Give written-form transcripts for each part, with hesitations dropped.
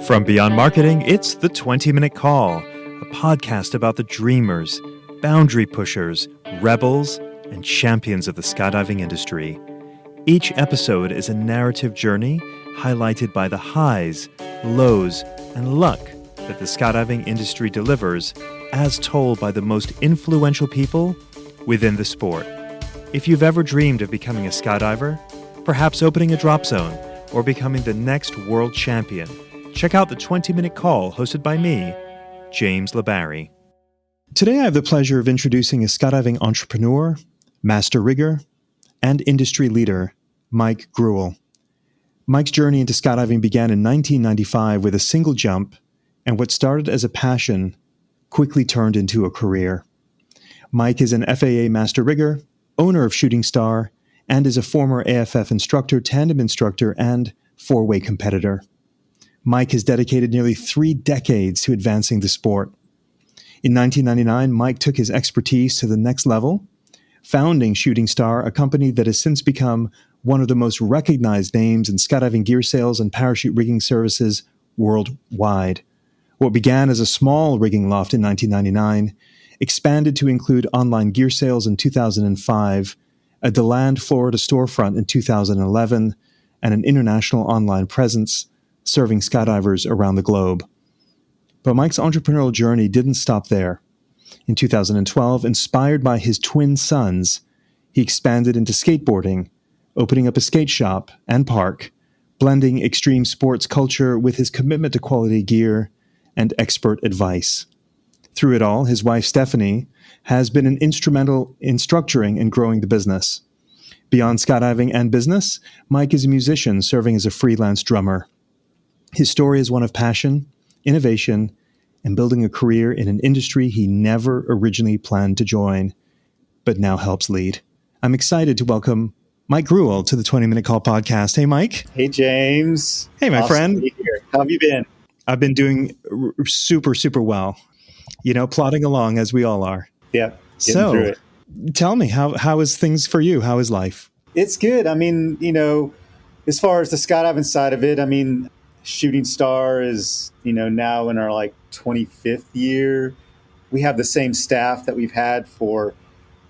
From Beyond Marketing, it's the 20-Minute Call, a podcast about the dreamers, boundary pushers, rebels, and champions of the skydiving industry. Each episode is a narrative journey highlighted by the highs, lows, and luck that the skydiving industry delivers, as told by the most influential people within the sport. If you've ever dreamed of becoming a skydiver, perhaps opening a drop zone, or becoming the next world champion, check out the 20-Minute Call hosted by me, James LeBarry. Today I have the pleasure of introducing a skydiving entrepreneur, master rigger, and industry leader, Mike Gruwell. Mike's journey into skydiving began in 1995 with a single jump, and what started as a passion quickly turned into a career. Mike is an FAA Master Rigger, owner of Chutingstar, and is a former AFF Instructor, Tandem Instructor, and four-way competitor. Mike has dedicated nearly 3 decades to advancing the sport. In 1999, Mike took his expertise to the next level, founding Chutingstar, a company that has since become one of the most recognized names in skydiving gear sales and parachute rigging services worldwide. What began as a small rigging loft in 1999 expanded to include online gear sales in 2005, a DeLand, Florida storefront in 2011, and an international online presence serving skydivers around the globe. But Mike's entrepreneurial journey didn't stop there. In 2012, inspired by his twin sons, he expanded into skateboarding, opening up a skate shop and park, blending extreme sports culture with his commitment to quality gear and expert advice. Through it all, his wife, Stephanie, has been an instrumental in structuring and growing the business. Beyond skydiving and business, Mike is a musician serving as a freelance drummer. His story is one of passion, innovation, and building a career in an industry he never originally planned to join, but now helps lead. I'm excited to welcome Mike Gruwell to the 20-Minute Call podcast. Hey, Mike. Hey, James. Hey, my friend. To be here. How have you been? I've been doing super, super well. Plodding along as we all are. Yeah, getting through it. Tell me, how is things for you? How is life? It's good. I mean, as far as the skydiving side of it, Chutingstar is, now in our 25th year. We have the same staff that we've had for,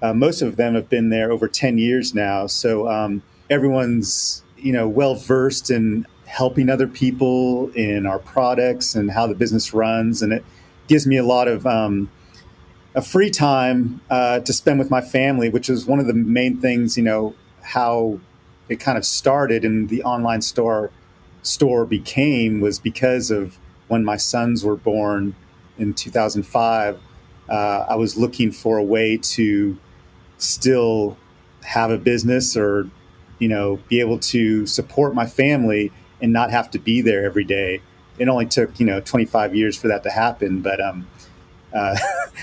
most of them have been there over 10 years now. So everyone's, well-versed in helping other people in our products and how the business runs. And it gives me a lot of a free time to spend with my family, which is one of the main things, how it kind of started and the online store became was because of when my sons were born in 2005. I was looking for a way to still have a business or, be able to support my family and not have to be there every day. It only took, 25 years for that to happen. But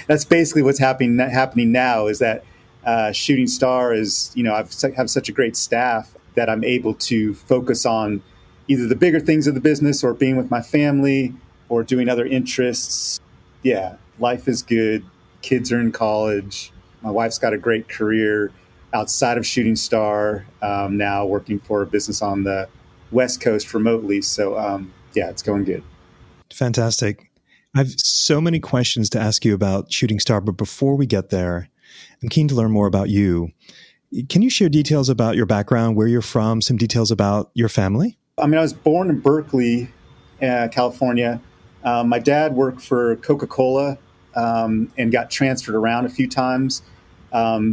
that's basically what's happening now is that Chutingstar is, I have such a great staff that I'm able to focus on either the bigger things of the business or being with my family or doing other interests. Yeah, life is good. Kids are in college. My wife's got a great career outside of Chutingstar, now working for a business on the West Coast remotely. So, it's going good. Fantastic. I have so many questions to ask you about Chutingstar, but before we get there, I'm keen to learn more about you. Can you share details about your background, where you're from, some details about your family? I was born in Berkeley, California. My dad worked for Coca-Cola and got transferred around a few times.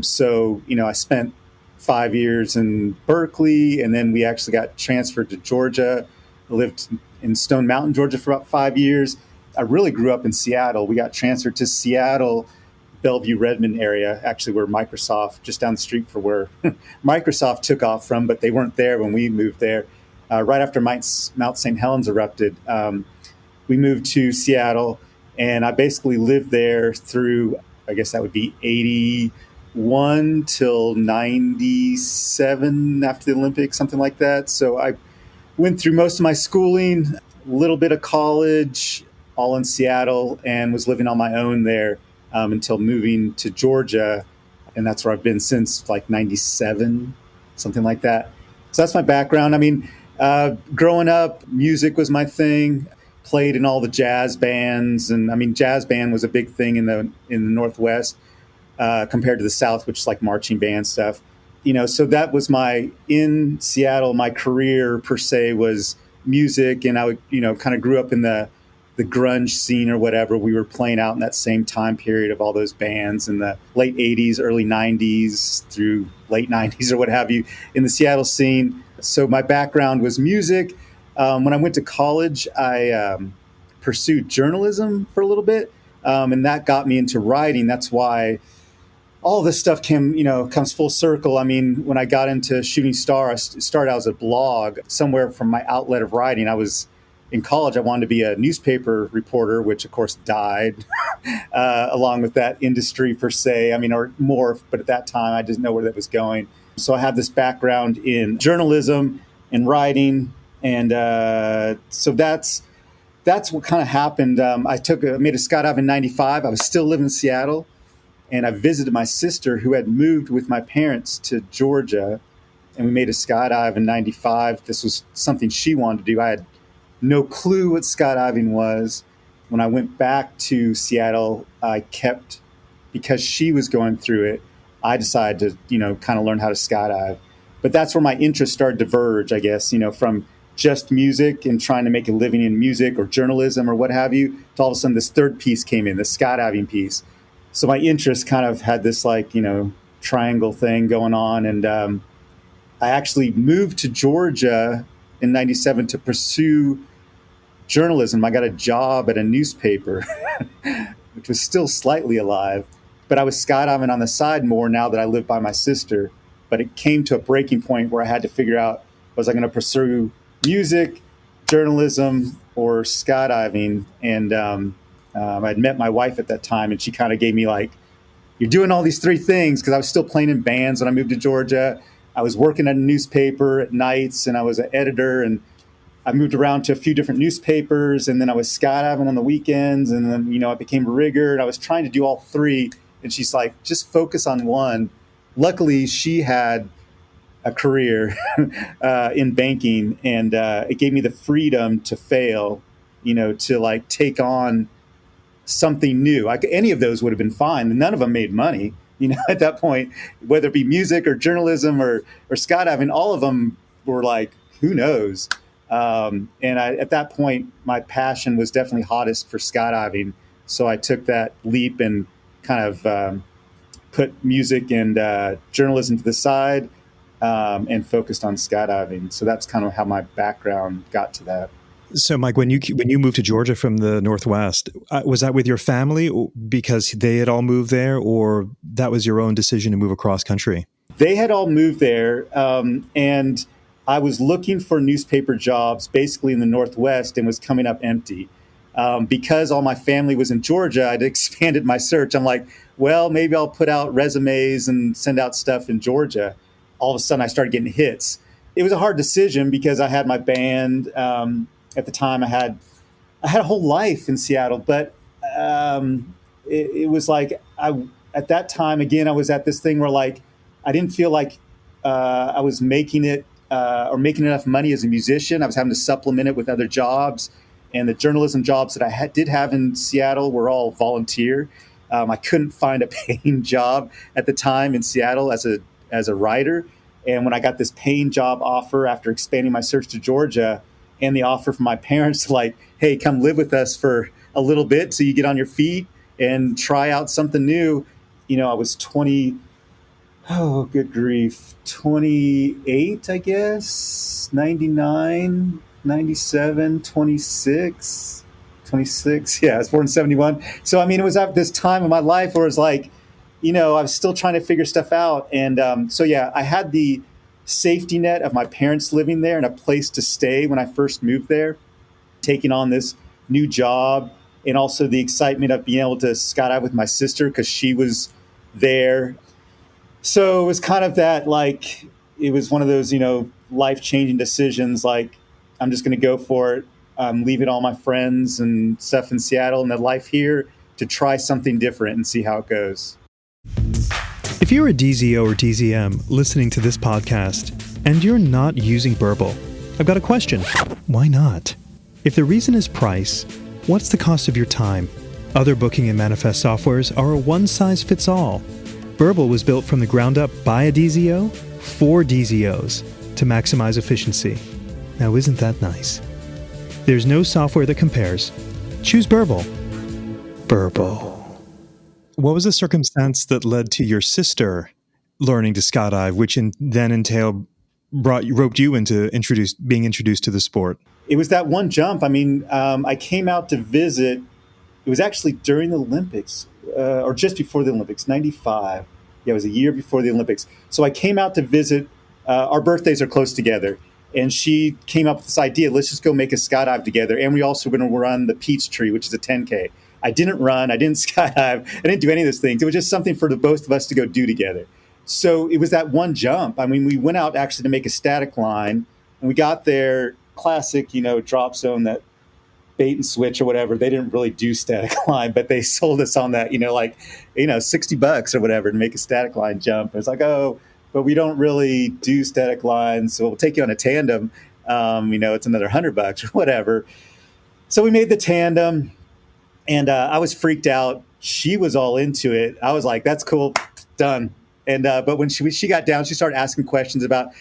So, I spent 5 years in Berkeley, and then we actually got transferred to Georgia. I lived in Stone Mountain, Georgia for about 5 years. I really grew up in Seattle. We got transferred to Seattle, Bellevue, Redmond area, actually where Microsoft, just down the street for where Microsoft took off from, but they weren't there when we moved there. Right after Mount St. Helens erupted, we moved to Seattle, and I basically lived there through, I guess that would be 81 till 97 after the Olympics, something like that. So I went through most of my schooling, a little bit of college, all in Seattle, and was living on my own there until moving to Georgia. And that's where I've been since 97, something like that. So that's my background. Growing up, music was my thing. Played in all the jazz bands, and I mean, jazz band was a big thing in the Northwest compared to the South, which is like marching band stuff. So that was in Seattle. My career per se was music, and I would kind of grew up in the grunge scene or whatever. We were playing out in that same time period of all those bands in the late '80s, early '90s through late '90s or what have you in the Seattle scene. So my background was music. When I went to college, I pursued journalism for a little bit, and that got me into writing. That's why all this stuff comes full circle. I mean, when I got into Chutingstar, I started out as a blog somewhere from my outlet of writing. I was in college. I wanted to be a newspaper reporter, which of course died along with that industry per se. I mean, or morphed, but at that time I didn't know where that was going. So I have this background in journalism and writing, and so that's what kind of happened. I made a skydive in '95. I was still living in Seattle, and I visited my sister who had moved with my parents to Georgia, and we made a skydive in '95. This was something she wanted to do. I had no clue what skydiving was. When I went back to Seattle, because she was going through it, I decided to, kind of learn how to skydive. But that's where my interests started to diverge, I guess, from just music and trying to make a living in music or journalism or what have you, to all of a sudden this third piece came in, the skydiving piece. So my interest kind of had this triangle thing going on. And I actually moved to Georgia in '97 to pursue journalism. I got a job at a newspaper, which was still slightly alive, but I was skydiving on the side more now that I lived by my sister. But it came to a breaking point where I had to figure out, was I going to pursue music, journalism, or skydiving? And I'd met my wife at that time, and she kind of gave me you're doing all these three things, because I was still playing in bands when I moved to Georgia. I was working at a newspaper at nights, and I was an editor, and I moved around to a few different newspapers, and then I was skydiving on the weekends, and then, I became a rigger, and I was trying to do all three. And she's like, just focus on one. Luckily, she had a career in banking, and it gave me the freedom to fail, to take on something new. Any of those would have been fine. None of them made money, at that point, whether it be music or journalism or skydiving, all of them were who knows? At that point, my passion was definitely hottest for skydiving. So I took that leap and kind of put music and journalism to the side and focused on skydiving. So that's kind of how my background got to that. So, Mike, when you moved to Georgia from the Northwest, was that with your family because they had all moved there, or that was your own decision to move across country? They had all moved there, and I was looking for newspaper jobs basically in the Northwest and was coming up empty. Because all my family was in Georgia, I'd expanded my search. I'm like, well, maybe I'll put out resumes and send out stuff in Georgia. All of a sudden, I started getting hits. It was a hard decision because I had my band. At the time, I had a whole life in Seattle, but it was at that time, again, I was at this thing where I didn't feel like I was making it or making enough money as a musician. I was having to supplement it with other jobs. And the journalism jobs that I did have in Seattle were all volunteer. I couldn't find a paying job at the time in Seattle as a writer. And when I got this paying job offer after expanding my search to Georgia, and the offer from my parents, hey, come live with us for a little bit so you get on your feet and try out something new. I was 20, oh, good grief, 28, I guess, 99, 97, 26. Yeah, I was born in 71. So, it was at this time in my life where it was I was still trying to figure stuff out. And I had the safety net of my parents living there and a place to stay when I first moved there, taking on this new job, and also the excitement of being able to skydive with my sister because she was there. So it was kind of that, it was one of those, life-changing decisions. I'm just going to go for it. I'm leaving all my friends and stuff in Seattle and the life here to try something different and see how it goes. If you're a DZO or DZM listening to this podcast and you're not using Burble, I've got a question. Why not? If the reason is price, what's the cost of your time? Other booking and manifest softwares are a one-size-fits-all. Burble was built from the ground up by a DZO for DZOs to maximize efficiency. Now, isn't that nice? There's no software that compares. Choose Burble. Burble. What was the circumstance that led to your sister learning to skydive, which then roped you into being introduced to the sport? It was that one jump. I mean, I came out to visit. It was actually during the Olympics, or just before the Olympics, 95. Yeah, it was a year before the Olympics. So I came out to visit. Our birthdays are close together. And she came up with this idea, let's just go make a skydive together. And we also were going to run the Peachtree, which is a 10K. I didn't run. I didn't skydive. I didn't do any of those things. It was just something for the both of us to go do together. So it was that one jump. I mean, we went out actually to make a static line. And we got there, classic, drop zone, that bait and switch or whatever. They didn't really do static line, but they sold us on that, $60 or whatever to make a static line jump. It was like, oh, but we don't really do static lines. So we'll take you on a tandem. It's another $100 or whatever. So we made the tandem, and I was freaked out. She was all into it. I was like, that's cool, done. And but when she got down, she started asking questions about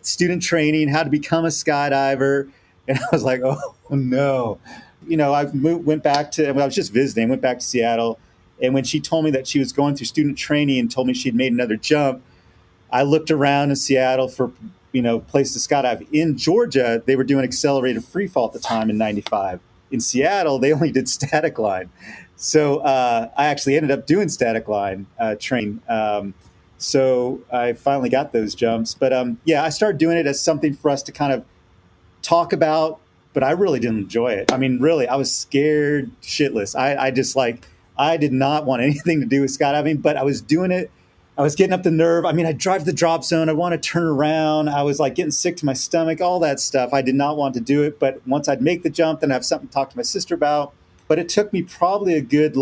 student training, how to become a skydiver. And I was like, oh, no. I went back to, I was just visiting, went back to Seattle. And when she told me that she was going through student training and told me she'd made another jump, I looked around in Seattle for, places to skydive. In Georgia, they were doing accelerated freefall at the time in 95. In Seattle, they only did static line. So I actually ended up doing static line training. So I finally got those jumps. But I started doing it as something for us to kind of talk about, but I really didn't enjoy it. I mean, really, I was scared shitless. I did not want anything to do with skydiving, but I was doing it. I was getting up the nerve. I mean, I drive to the drop zone. I want to turn around. I was like getting sick to my stomach, all that stuff. I did not want to do it. But once I'd make the jump, then I have something to talk to my sister about. But it took me probably a good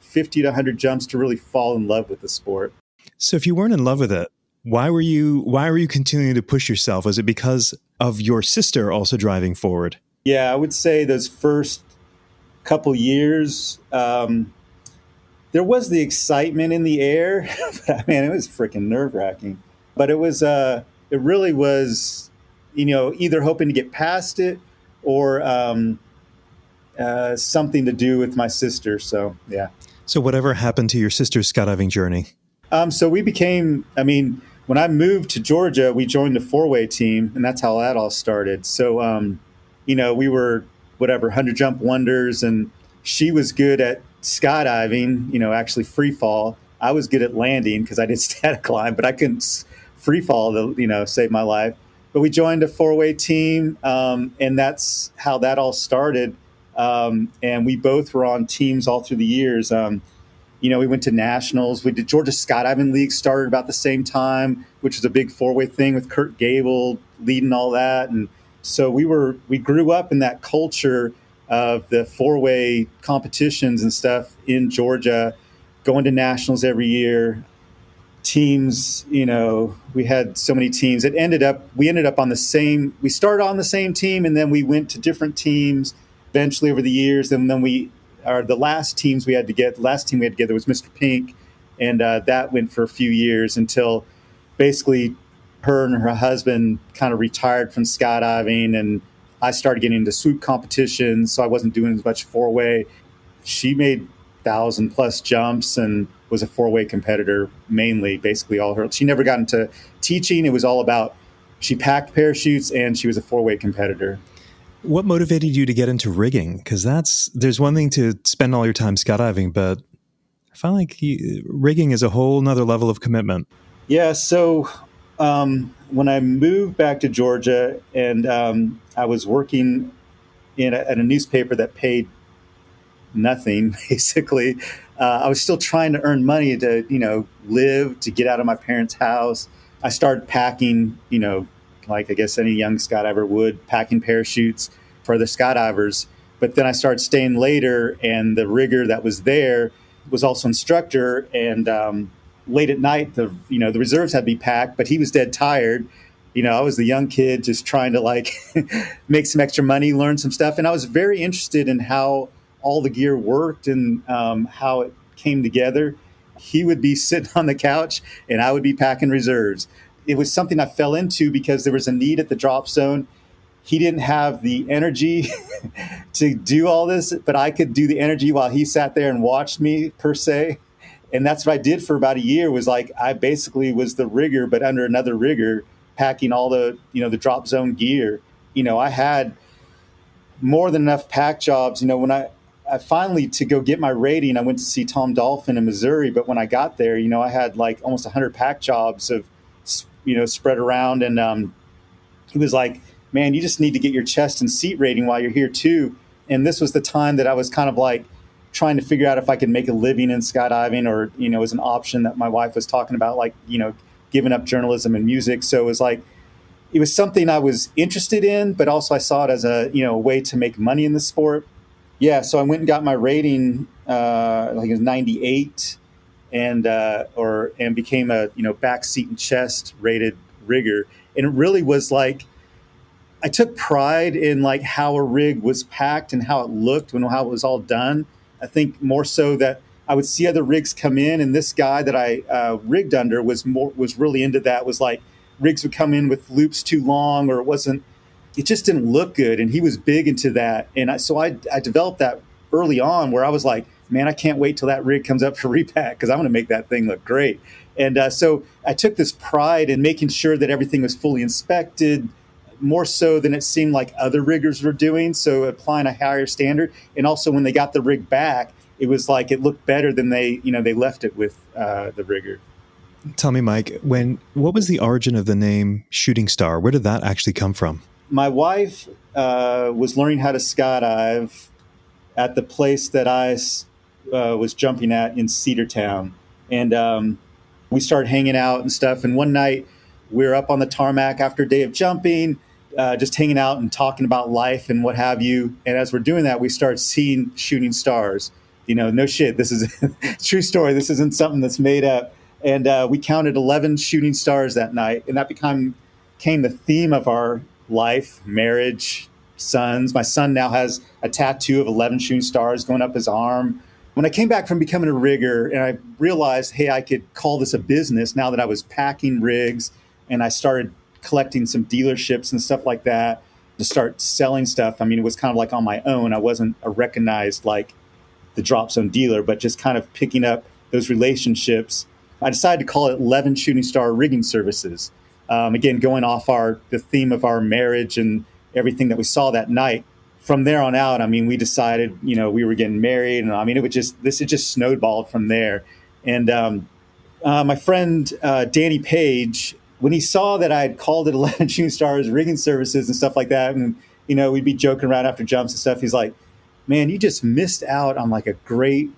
50 to 100 jumps to really fall in love with the sport. So if you weren't in love with it, why were you continuing to push yourself? Was it because of your sister also driving forward? Yeah, I would say those first couple years, there was the excitement in the air, but man, it was freaking nerve-wracking. But it really was, either hoping to get past it or something to do with my sister. So, yeah. So whatever happened to your sister's skydiving journey? So we became, when I moved to Georgia, we joined the four-way team, and that's how that all started. So, we were, 100 jump wonders, and she was good at skydiving, actually free fall. I was good at landing because I did static line, but I couldn't free fall to, save my life. But we joined a four-way team, and that's how that all started. And we both were on teams all through the years. We went to nationals. We did Georgia Skydiving League started about the same time, which was a big four-way thing with Kurt Gable leading all that. And so we grew up in that culture of the four-way competitions and stuff in Georgia, going to nationals every year. Teams, we had so many teams. We ended up on the same, we started on the same team, and then we went to different teams eventually over the years. And then the last team we had together was Mr. Pink. And that went for a few years until basically her and her husband kind of retired from skydiving, and I started getting into swoop competitions, so I wasn't doing as much four-way. She made 1,000+ jumps and was a four-way competitor mainly, basically all her. She never got into teaching. It was all about she packed parachutes and she was a four-way competitor. What motivated you to get into rigging? Because there's one thing to spend all your time skydiving, but I find like rigging is a whole nother level of commitment. Yeah, so when I moved back to Georgia and I was working at a newspaper that paid nothing, basically, I was still trying to earn money to, live, to get out of my parents' house. I started packing, like I guess any young skydiver would, packing parachutes for the skydivers. But then I started staying later, and the rigger that was there was also instructor. And late at night, the reserves had to be packed, but he was dead tired. I was the young kid just trying to like make some extra money, learn some stuff. And I was very interested in how all the gear worked and how it came together. He would be sitting on the couch and I would be packing reserves. It was something I fell into because there was a need at the drop zone. He didn't have the energy to do all this, but I could do the energy while he sat there and watched me, per se. And that's what I did for about a year. Was like I basically was the rigger, but under another rigger, packing all the the drop zone gear. I had more than enough pack jobs. When I finally, to go get my rating, I went to see Tom Dolphin in Missouri. But when I got there, I had like almost 100 pack jobs of spread around, and he was like, "Man, you just need to get your chest and seat rating while you're here too." And this was the time that I was kind of like trying to figure out if I could make a living in skydiving, or as an option that my wife was talking about, like giving up journalism and music. So it was something I was interested in, but also I saw it as a way to make money in the sport. Yeah, so I went and got my rating, like it was 98, and became a back seat and chest rated rigger. And it really was like I took pride in like how a rig was packed and how it looked and how it was all done. I think more so that I would see other rigs come in, and this guy that I rigged under was really into that. Was like rigs would come in with loops too long, or it just didn't look good, and he was big into that. And I developed that early on, where I was like, man, I can't wait till that rig comes up for repack because I'm going to make that thing look great. And so I took this pride in making sure that everything was fully inspected, more so than it seemed like other riggers were doing. So applying a higher standard. And also when they got the rig back, it was like it looked better than they left it with the rigger. Tell me, Mike, what was the origin of the name Chutingstar? Where did that actually come from? My wife was learning how to skydive at the place that I was jumping at in Cedartown. And we started hanging out and stuff. And one night we were up on the tarmac after a day of jumping, just hanging out and talking about life and what have you. And as we're doing that, we started seeing shooting stars. No shit, this is a true story. This isn't something that's made up. And we counted 11 shooting stars that night. And that became the theme of our life, marriage, sons. My son now has a tattoo of 11 shooting stars going up his arm. When I came back from becoming a rigger and I realized, hey, I could call this a business now that I was packing rigs, and I started collecting some dealerships and stuff like that to start selling stuff. I mean, it was kind of like on my own. I wasn't a recognized like the drop zone dealer, but just kind of picking up those relationships. I decided to call it 11 Shooting Star Rigging Services. Again, going off the theme of our marriage and everything that we saw that night. From there on out, I mean, we decided, we were getting married, and I mean, it just snowballed from there. And my friend Danny Page, when he saw that I had called it 11 Shooting Stars Rigging Services and stuff like that, and we'd be joking around after jumps and stuff, he's like, "Man, you just missed out on like a great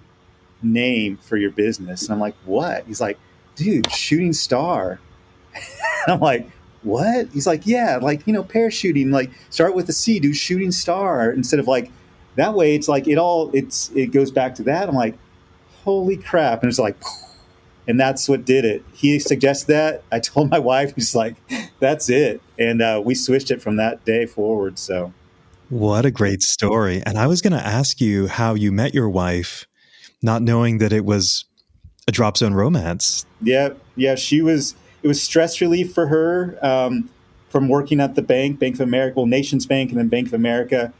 name for your business." And I'm like, "What?" He's like, "Dude, Shooting Star." And I'm like, "What?" He's like, "Yeah, like, parachuting, like start with a C, do Shooting Star instead of like that way. It's like it goes back to that." I'm like, "Holy crap." And it's like, and that's what did it. He suggested that. I told my wife, he's like, "That's it." And we switched it from that day forward. So. What a great story. And I was going to ask you how you met your wife, not knowing that it was a drop zone romance. Yeah. It was stress relief for her from working at the Bank of America, well, Nations Bank and then Bank of America.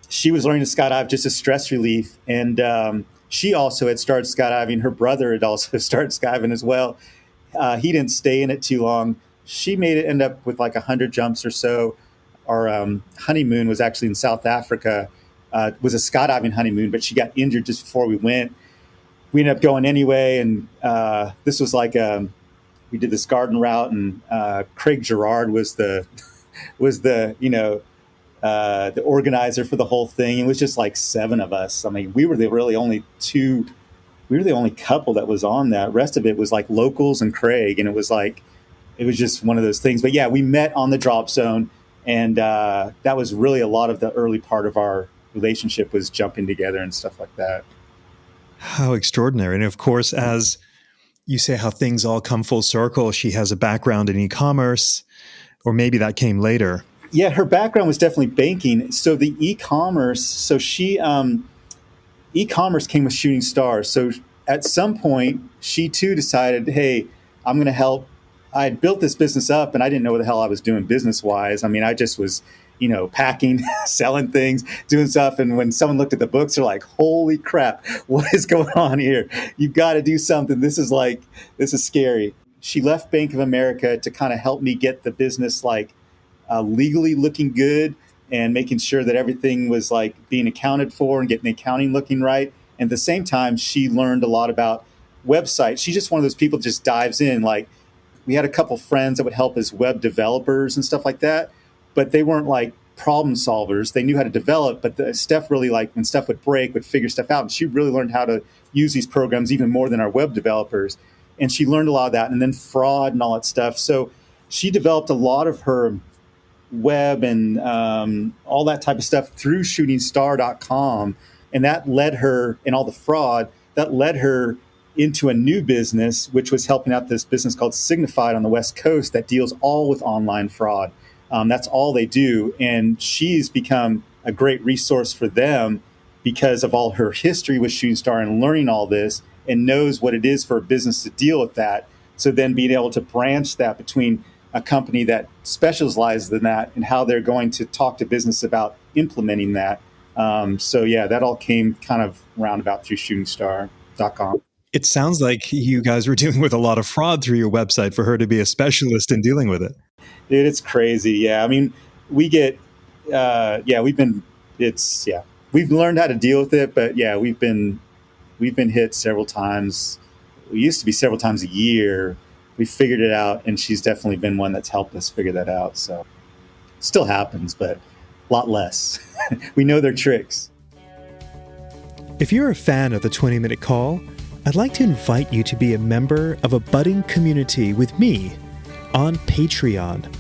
She was learning to skydive just as stress relief. And she also had started skydiving. Her brother had also started skydiving as well. He didn't stay in it too long. She made it end up with like 100 jumps or so. Our honeymoon was actually in South Africa. It was a skydiving honeymoon, but she got injured just before we went. We ended up going anyway, and this was like we did this garden route, and Craig Gerard was the the organizer for the whole thing. It was just like 7 of us. I mean, we were the only couple that was on that. Rest of it was like locals and Craig, and it was just one of those things. But yeah, we met on the drop zone, and that was really a lot of the early part of our relationship, was jumping together and stuff like that. How extraordinary. And of course, as you say, how things all come full circle. She has a background in e-commerce. or maybe that came later. Yeah, her background was definitely banking. So the e-commerce, so she e-commerce came with Chutingstar. So at some point, she too decided, hey, I'm going to help. I had built this business up, and I didn't know what the hell I was doing business wise. I mean, I just was, packing, selling things, doing stuff. And when someone looked at the books, they're like, holy crap, what is going on here? You've got to do something. This is scary. She left Bank of America to kind of help me get the business legally looking good and making sure that everything was like being accounted for and getting the accounting looking right. And at the same time, she learned a lot about websites. She's just one of those people that just dives in. Like, we had a couple friends that would help as web developers and stuff like that, but they weren't like problem solvers. They knew how to develop, but the Steph really, like, when stuff would break, would figure stuff out. And she really learned how to use these programs even more than our web developers. And she learned a lot of that, and then fraud and all that stuff. So she developed a lot of her web and all that type of stuff through Chutingstar.com. And that led her, and all the fraud, that led her into a new business, which was helping out this business called Signified on the West Coast that deals all with online fraud. That's all they do. And she's become a great resource for them because of all her history with Chutingstar and learning all this, and knows what it is for a business to deal with that. So then being able to branch that between a company that specializes in that and how they're going to talk to business about implementing that. So yeah, that all came kind of roundabout through Chutingstar.com. It sounds like you guys were dealing with a lot of fraud through your website for her to be a specialist in dealing with it. Dude, it's crazy. Yeah. I mean, we get, we've learned how to deal with it, but yeah, we've been hit several times. We used to be several times a year. We figured it out, and she's definitely been one that's helped us figure that out. So still happens, but a lot less. We know their tricks. If you're a fan of the 20-Minute Call, I'd like to invite you to be a member of a budding community with me on Patreon.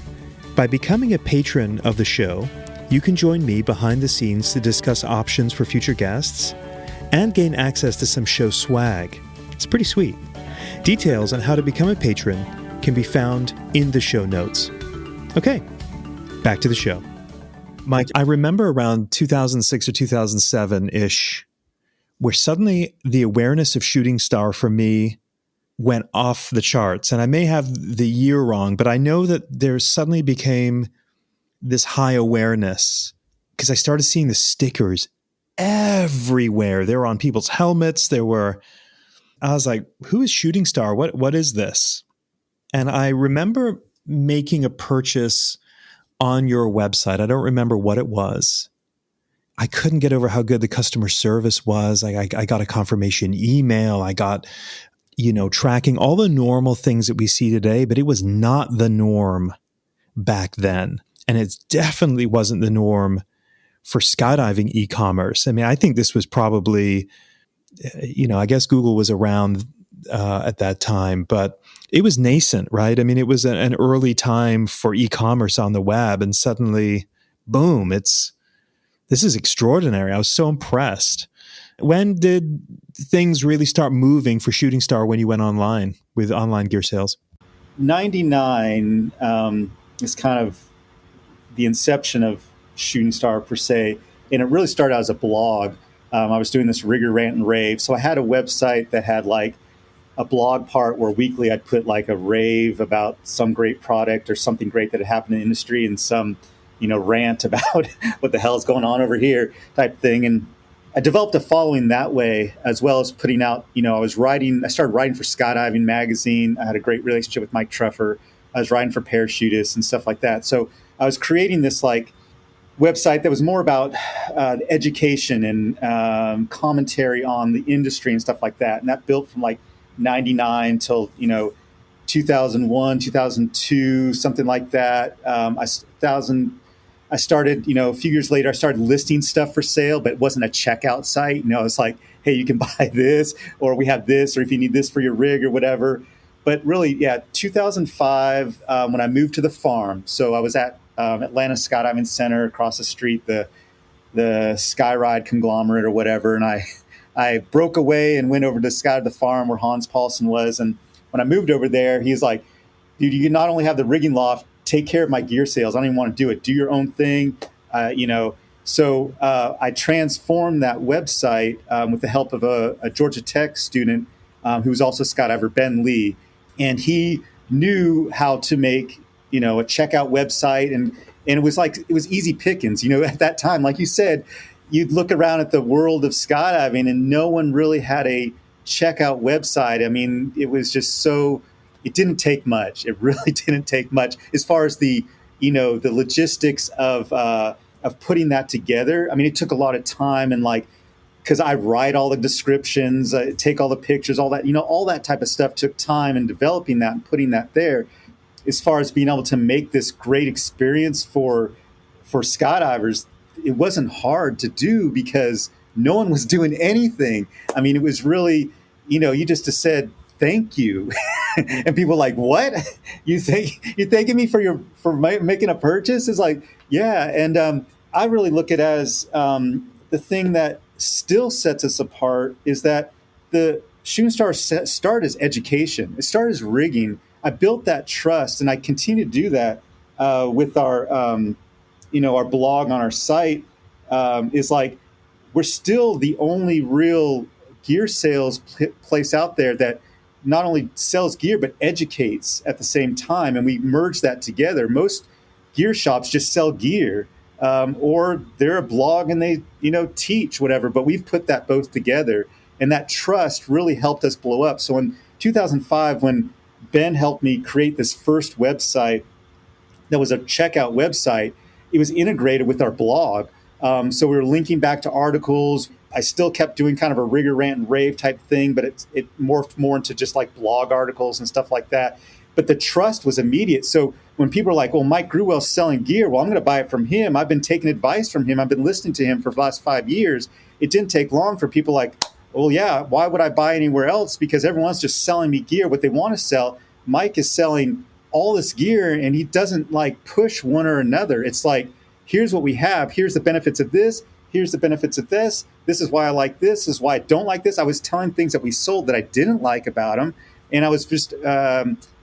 By becoming a patron of the show, you can join me behind the scenes to discuss options for future guests and gain access to some show swag. It's pretty sweet. Details on how to become a patron can be found in the show notes. Okay, back to the show. Mike, I remember around 2006 or 2007-ish, where suddenly the awareness of Chutingstar for me went off the charts. And I may have the year wrong, but I know that there suddenly became this high awareness because I started seeing the stickers everywhere. They were on people's helmets. I was like, who is Chutingstar? What is this? And I remember making a purchase on your website. I don't remember what it was. I couldn't get over how good the customer service was. I got a confirmation email. I got, tracking all the normal things that we see today, but it was not the norm back then. And it definitely wasn't the norm for skydiving e-commerce. I mean, I think this was probably, I guess Google was around at that time, but it was nascent, right? I mean, it was an early time for e-commerce on the web, and suddenly, boom, this is extraordinary. I was so impressed. When did things really start moving for Chutingstar when you went online with online gear sales? 99 is kind of the inception of Chutingstar per se. And it really started out as a blog. I was doing this Rigger rant and rave. So I had a website that had like a blog part where weekly I'd put like a rave about some great product or something great that had happened in the industry, and some rant about what the hell is going on over here type thing. And I developed a following that way, as well as putting out, I started writing for Skydiving magazine. I had a great relationship with Mike Truffer. I was writing for Parachutists and stuff like that. So I was creating this like website that was more about education and commentary on the industry and stuff like that. And that built from like 99 till, 2001, 2002, something like that. I started, a few years later, I started listing stuff for sale, but it wasn't a checkout site. It's like, hey, you can buy this, or we have this, or if you need this for your rig or whatever. But really, yeah, 2005, when I moved to the farm. So I was at Atlanta Skydiving Center across the street, the Skyride conglomerate or whatever. And I broke away and went over to the farm where Hans Paulson was. And when I moved over there, he's like, dude, you not only have the rigging loft, take care of my gear sales. I don't even want to do it. Do your own thing, you know. So I transformed that website with the help of a Georgia Tech student who was also a skydiver, Ben Lee, and he knew how to make, you know, a checkout website, and it was like, it was easy pickings, you know, at that time. Like you said, you'd look around at the world of skydiving and no one really had a checkout website. I mean, it was just so, it didn't take much. It really didn't take much as far as the, you know, the logistics of putting that together. I mean, it took a lot of time, and like, because I write all the descriptions, I take all the pictures, all that, you know, all that type of stuff took time in developing that and putting that there. As far as being able to make this great experience for skydivers, it wasn't hard to do because no one was doing anything. I mean, it was really, you know, you just said thank you, and people were like, what? You're thanking me for making a purchase? It's like, yeah, and I really look at it as the thing that still sets us apart is that the Chutingstar started as education. It started as rigging. I built that trust, and I continue to do that with our, you know, our blog on our site. Is like, we're still the only real gear sales place out there that not only sells gear but educates at the same time, and we merge that together. Most gear shops just sell gear, or they're a blog and they, you know, teach whatever. But we've put that both together, and that trust really helped us blow up. So in 2005, when Ben helped me create this first website that was a checkout website, it was integrated with our blog. So we were linking back to articles. I still kept doing kind of a rigger rant and rave type thing, but it morphed more into just like blog articles and stuff like that. But the trust was immediate. So when people are like, well, Mike Gruwell's selling gear, well, I'm going to buy it from him. I've been taking advice from him. I've been listening to him for the last 5 years. It didn't take long for people like, well, yeah, why would I buy anywhere else? Because everyone's just selling me gear, what they want to sell. Mike is selling all this gear, and he doesn't like push one or another. It's like, here's what we have. Here's the benefits of this. Here's the benefits of this. This is why I like this. This is why I don't like this. I was telling things that we sold that I didn't like about them. And I was just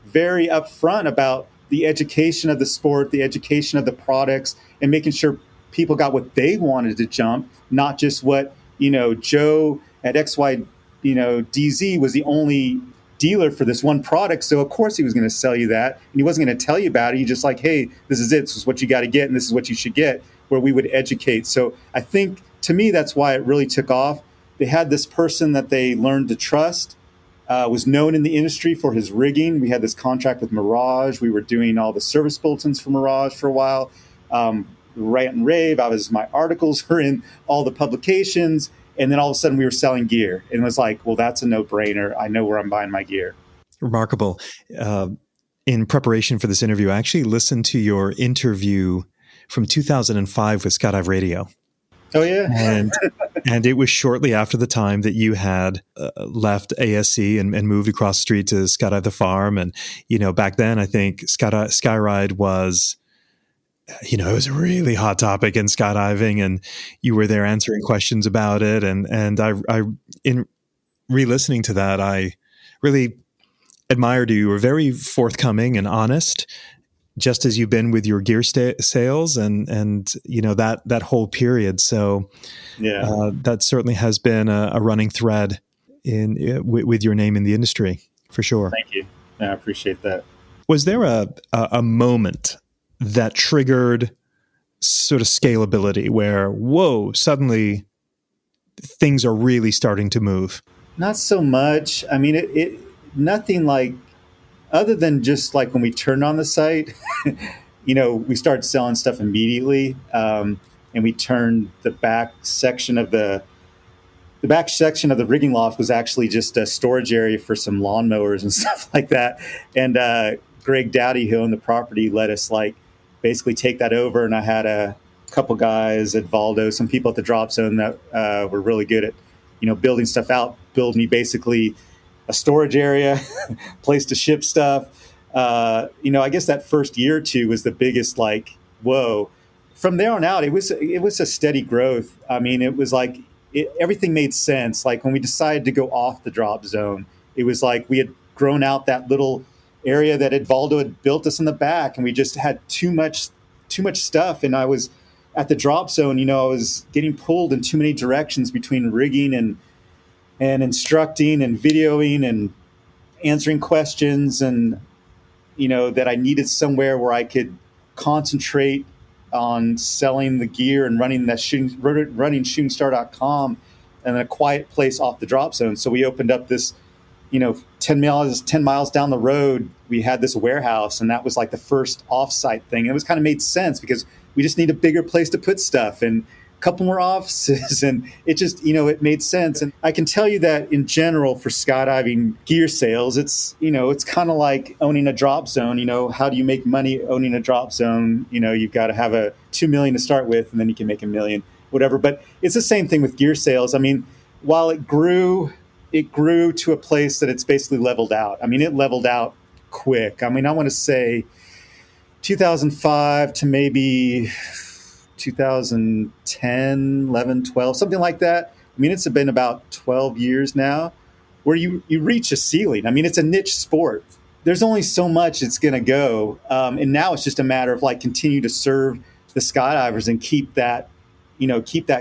very upfront about the education of the sport, the education of the products, and making sure people got what they wanted to jump, not just what, you know, Joe at XY, you know, DZ was the only dealer for this one product. So of course he was going to sell you that, and he wasn't going to tell you about it. He's just like, hey, this is it. This is what you got to get, and this is what you should get, where we would educate. So I think, to me, that's why it really took off. They had this person that they learned to trust, was known in the industry for his rigging. We had this contract with Mirage. We were doing all the service bulletins for Mirage for a while. Rant and rave. My articles were in all the publications. And then all of a sudden we were selling gear, and it was like, well, that's a no-brainer. I know where I'm buying my gear. Remarkable. In preparation for this interview, I actually listened to your interview from 2005 with Skydive Radio. Oh, yeah. and it was shortly after the time that you had left ASC and moved across the street to Skydive the Farm. And, you know, back then, I think Skyride was, you know, it was a really hot topic in skydiving, and you were there answering questions about it. And I in re-listening to that, I really admired you. You were very forthcoming and honest, just as you've been with your gear sales and you know, that whole period. So yeah, that certainly has been a running thread with your name in the industry, for sure. Thank you. I appreciate that. Was there a moment that triggered sort of scalability where, whoa, suddenly things are really starting to move? Not so much. I mean, it nothing like, other than just like when we turned on the site, you know, we started selling stuff immediately. And we turned the back section of the rigging loft was actually just a storage area for some lawnmowers and stuff like that. And Greg Dowdy, who owned the property, let us like basically take that over. And I had a couple guys at Valdo, some people at the drop zone that were really good at, you know, building stuff out, build me basically a storage area, place to ship stuff. You know, I guess that first year or two was the biggest, like, whoa. From there on out, it was a steady growth. I mean, it was like everything made sense. Like when we decided to go off the drop zone, it was like we had grown out that little area that Edvaldo had built us in the back, and we just had too much stuff. And I was at the drop zone, I was getting pulled in too many directions between rigging and instructing and videoing and answering questions, and that I needed somewhere where I could concentrate on selling the gear and running Chutingstar.com, and a quiet place off the drop zone. So we opened up this, 10 miles down the road, we had this warehouse, and that was like the first offsite thing. It was kind of made sense because we just need a bigger place to put stuff and a couple more offices, and it just, it made sense. And I can tell you that in general for skydiving gear sales, it's kind of like owning a drop zone. How do you make money owning a drop zone? You've got to have a $2 million to start with, and then you can make $1 million, whatever. But it's the same thing with gear sales. I mean, while it grew to a place that it's basically leveled out. I mean, it leveled out quick. I mean, I want to say 2005 to maybe 2010, 11, 12, something like that. I mean, it's been about 12 years now where you reach a ceiling. I mean, it's a niche sport. There's only so much it's going to go. And now it's just a matter of continue to serve the skydivers and keep that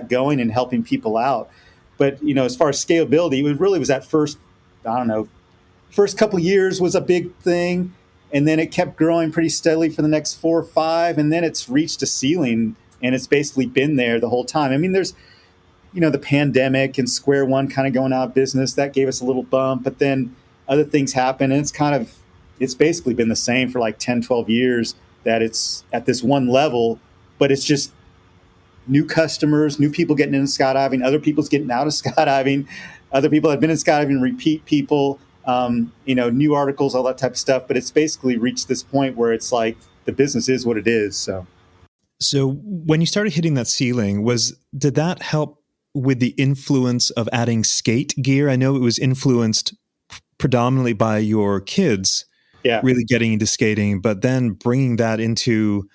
going and helping people out. But, as far as scalability, it really was that first couple of years was a big thing. And then it kept growing pretty steadily for the next 4 or 5. And then it's reached a ceiling, and it's basically been there the whole time. I mean, there's, the pandemic and Square One kind of going out of business. That gave us a little bump. But then other things happen, and it's basically been the same for 10, 12 years, that it's at this one level, but it's just new customers, new people getting into skydiving, other people's getting out of skydiving, other people have been in skydiving, repeat people, new articles, all that type of stuff. But it's basically reached this point where it's like the business is what it is. So when you started hitting that ceiling, did that help with the influence of adding skate gear? I know it was influenced predominantly by your kids really getting into skating, but then bringing that into,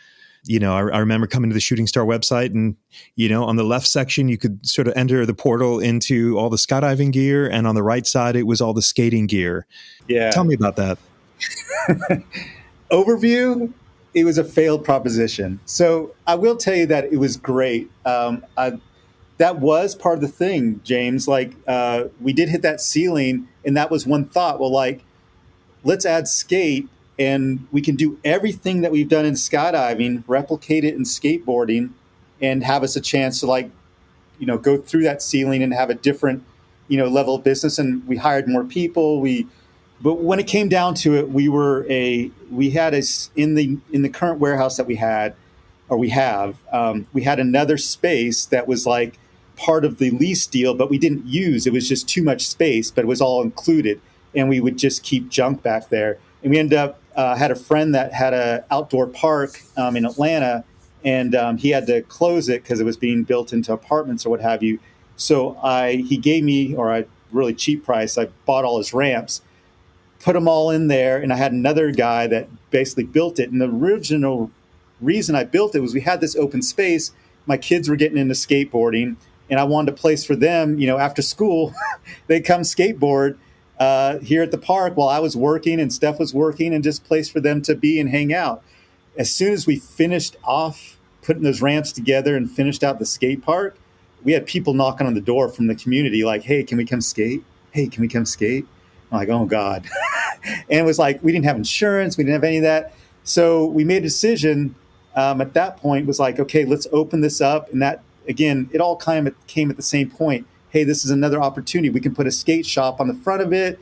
I remember coming to the Chutingstar website, and, on the left section, you could sort of enter the portal into all the skydiving gear, and on the right side, it was all the skating gear. Yeah. Tell me about that. Overview, it was a failed proposition. So I will tell you that it was great. That was part of the thing, James. We did hit that ceiling, and that was one thought. Well, let's add skate, and we can do everything that we've done in skydiving, replicate it in skateboarding, and have us a chance to go through that ceiling and have a different, level of business. And we hired more people. But when it came down to it, in the current warehouse that we had another space that was part of the lease deal, but we didn't use. It was just too much space, but it was all included, and we would just keep junk back there. And we ended up had a friend that had an outdoor park in Atlanta, and he had to close it because it was being built into apartments or what have you. So he gave me, or a really cheap price, I bought all his ramps, put them all in there, and I had another guy that basically built it. And the original reason I built it was we had this open space. My kids were getting into skateboarding, and I wanted a place for them, after school, they'd come skateboard here at the park while I was working and Steph was working, and just a place for them to be and hang out. As soon as we finished off putting those ramps together and finished out the skate park, we had people knocking on the door from the community like, hey, can we come skate? Hey, can we come skate? I'm like, oh God. And it was we didn't have insurance. We didn't have any of that. So we made a decision at that point, was okay, let's open this up. And that, again, it all kind of came at the same point. Hey, this is another opportunity. We can put a skate shop on the front of it.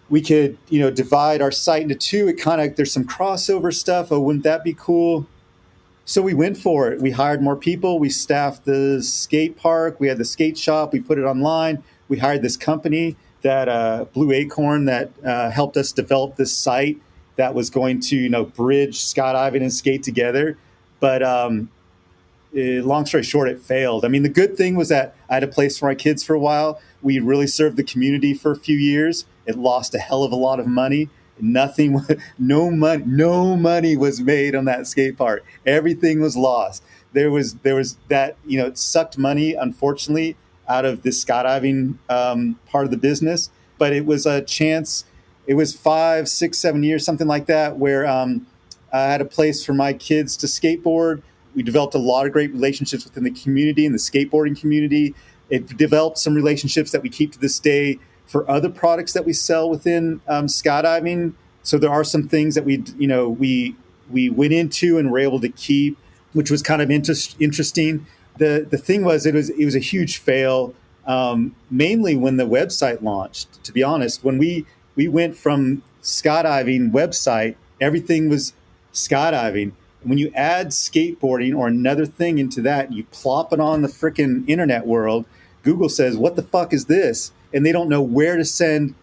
We could, divide our site into two. There's some crossover stuff. Oh, wouldn't that be cool? So we went for it. We hired more people. We staffed the skate park. We had the skate shop. We put it online. We hired this company, that Blue Acorn, that helped us develop this site that was going to, bridge skydiving and skate together. But long story short, it failed. I mean, the good thing was that I had a place for my kids for a while. We really served the community for a few years. It lost a hell of a lot of money. No money was made on that skate park. Everything was lost. There was that, it sucked money, unfortunately, out of the skydiving part of the business. But it was a chance it was 5, 6, 7 years, something like that, where I had a place for my kids to skateboard. We developed a lot of great relationships within the community and the skateboarding community. It developed some relationships that we keep to this day for other products that we sell within skydiving. So there are some things that we went into and were able to keep, which was kind of interesting. The thing was, it was a huge fail, mainly when the website launched. To be honest, when we went from skydiving website, everything was skydiving. When you add skateboarding or another thing into that, you plop it on the freaking internet world. Google says, "What the fuck is this?" And they don't know where to send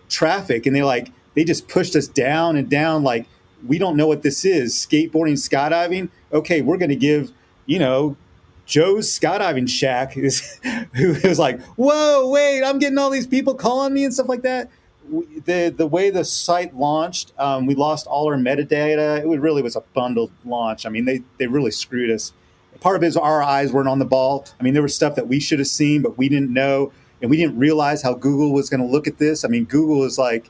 traffic, and they just pushed us down and down. Like, we don't know what this is. Skateboarding, skydiving. Okay, we're going to give, Joe's Skydiving Shack who was like, "Whoa, wait, I'm getting all these people calling me," and stuff like that. The way the site launched, we lost all our metadata. It really was a bundled launch. I mean, they really screwed us. Part of it is our eyes weren't on the ball. I mean, there was stuff that we should have seen, but we didn't know, and we didn't realize how Google was going to look at this. I mean, Google is like,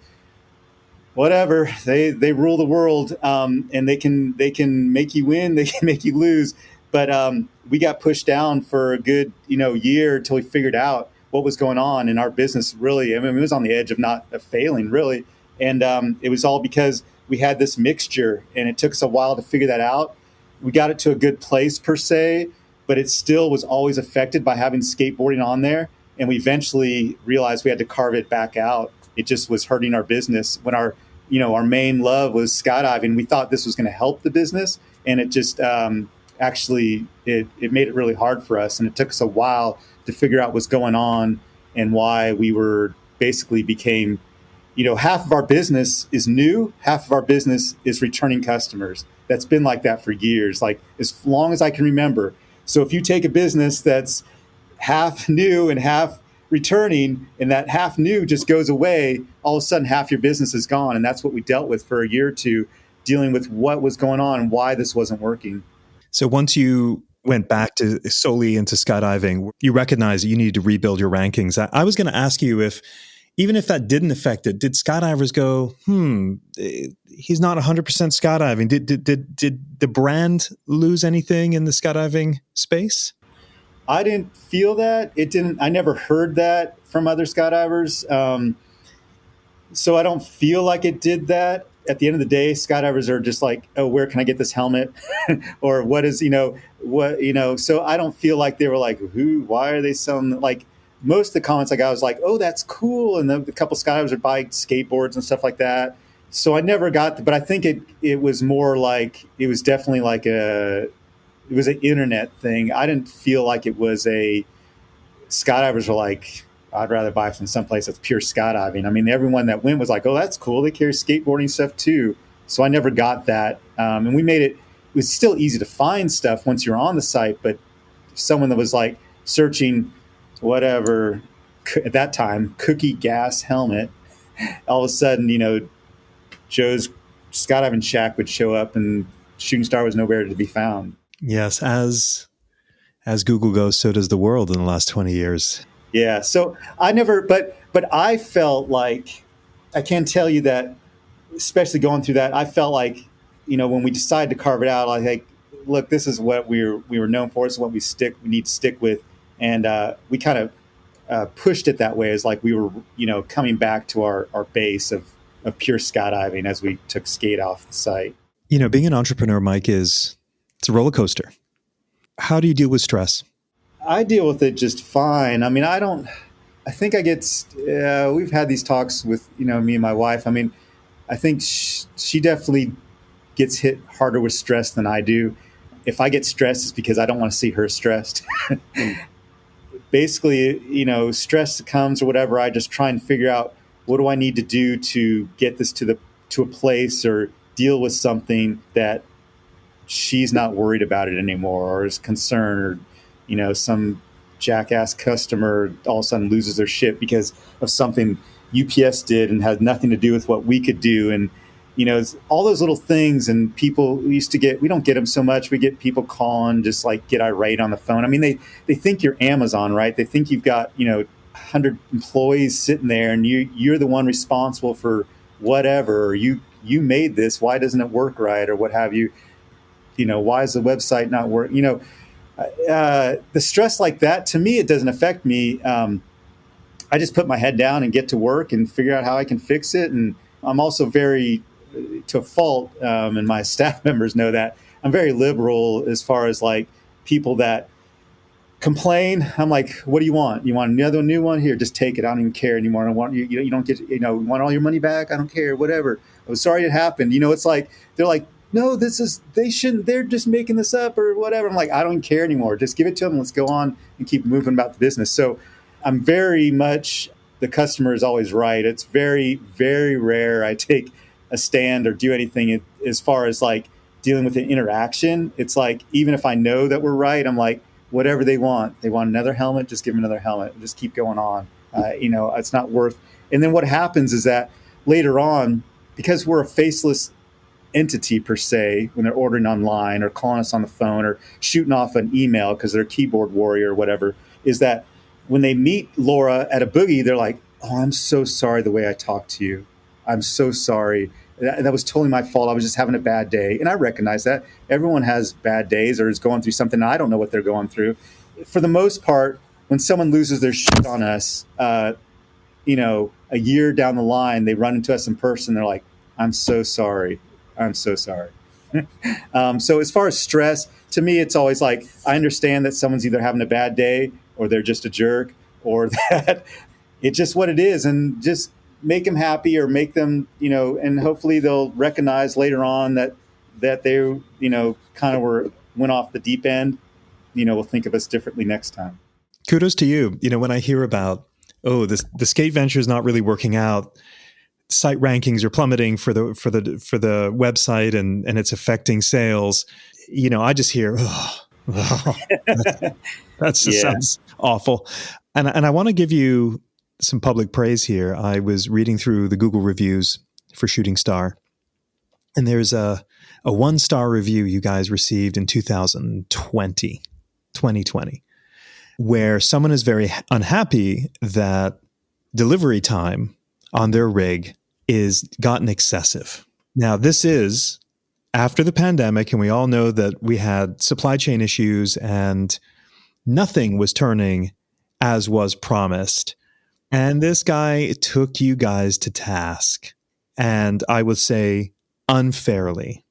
whatever, they rule the world, and they can make you win, they can make you lose. But we got pushed down for a good year until we figured out what was going on in our business. Really, I mean, it was on the edge of failing, really, and it was all because we had this mixture, and it took us a while to figure that out. We got it to a good place per se, but it still was always affected by having skateboarding on there, and we eventually realized we had to carve it back out. It just was hurting our business when our main love was skydiving. We thought this was going to help the business, and it just actually it made it really hard for us, and it took us a while to figure out what's going on and why we were basically became, half of our business is new, half of our business is returning customers. That's been like that for years, like as long as I can remember. So if you take a business that's half new and half returning, and that half new just goes away, all of a sudden half your business is gone. And that's what we dealt with for a year or two, dealing with what was going on and why this wasn't working. So once you went back to solely into skydiving, you recognized that you needed to rebuild your rankings. I was going to ask you if, even if that didn't affect it, did skydivers go, he's not 100% skydiving? Did the brand lose anything in the skydiving space? I didn't feel that. It didn't. I never heard that from other skydivers. So I don't feel like it did that. At the end of the day, skydivers are just like, "Oh, where can I get this helmet?" or what is, so I don't feel like they were like, why are they selling? Like, most of the comments I got was like, "Oh, that's cool." And a couple skydivers would buy skateboards and stuff like that. So I never got, but I think it was more like, it was definitely like it was an internet thing. I didn't feel like it was skydivers were like, "I'd rather buy from someplace that's pure skydiving." I mean, everyone that went was like, "Oh, that's cool. They carry skateboarding stuff too." So I never got that. And we made it was still easy to find stuff once you're on the site, but someone that was like searching whatever at that time, cookie gas helmet, all of a sudden, Joe's Skydiving Shack would show up and Chutingstar was nowhere to be found. Yes, as Google goes, so does the world in the last 20 years. Yeah. So I never, but I felt like, I can tell you that, especially going through that, I felt like, when we decided to carve it out, I think, look, this is what we were known for. This is what we need to stick with. And we kind of pushed it that way, as like we were, coming back to our base of pure skydiving as we took skate off the site. Being an entrepreneur, Mike, it's a roller coaster. How do you deal with stress? I deal with it just fine. I mean, I think I get, we've had these talks with, me and my wife. I mean, I think she definitely gets hit harder with stress than I do. If I get stressed, it's because I don't want to see her stressed. Basically, stress comes or whatever, I just try and figure out, what do I need to do to get this to a place or deal with something that she's not worried about it anymore or is concerned, or, some jackass customer all of a sudden loses their shit because of something UPS did and had nothing to do with what we could do. And, all those little things, and people we don't get them so much. We get people calling, just like get irate on the phone. I mean, they think you're Amazon, right? They think you've got, 100 employees sitting there and you're the one responsible for whatever, or you made this, why doesn't it work right, or what have you, why is the website not work, the stress like that, to me, it doesn't affect me. I just put my head down and get to work and figure out how I can fix it. And I'm also very, to a fault, and my staff members know that, I'm very liberal as far as like people that complain. I'm like, what do you want? You want another new one? Here, just take it. I don't even care anymore. I want you don't get, you want all your money back? I don't care, whatever. I'm sorry it happened. It's like, they're like, no, they shouldn't, they're just making this up or whatever. I'm like, I don't care anymore. Just give it to them. Let's go on and keep moving about the business. So I'm very much, the customer is always right. It's very, very rare I take a stand or do anything as far as like dealing with an interaction. It's like, even if I know that we're right, I'm like, whatever they want another helmet, just give them another helmet, just keep going on. It's not worth. And then what happens is that later on, because we're a faceless entity per se, when they're ordering online or calling us on the phone or shooting off an email because they're a keyboard warrior or whatever, is that when they meet Laura at a boogie, they're like, oh, I'm so sorry the way I talked to you. I'm so sorry. That was totally my fault. I was just having a bad day. And I recognize that. Everyone has bad days or is going through something. I don't know what they're going through. For the most part, when someone loses their shit on us, a year down the line, they run into us in person. They're like, I'm so sorry. I'm so sorry. So as far as stress, to me, it's always like, I understand that someone's either having a bad day or they're just a jerk, or that it's just what it is, and just make them happy or make them, and hopefully they'll recognize later on that they, kind of went off the deep end, will think of us differently next time. Kudos to you. When I hear about, the skate venture is not really working out, site rankings are plummeting for the website and it's affecting sales, I just hear, that sounds awful. And I want to give you some public praise here. I was reading through the Google reviews for Chutingstar, and there's a 1-star review you guys received in 2020, where someone is very unhappy that delivery time on their rig is gotten excessive. Now, this is after the pandemic, and we all know that we had supply chain issues and nothing was turning as was promised. And this guy took you guys to task, and I would say unfairly.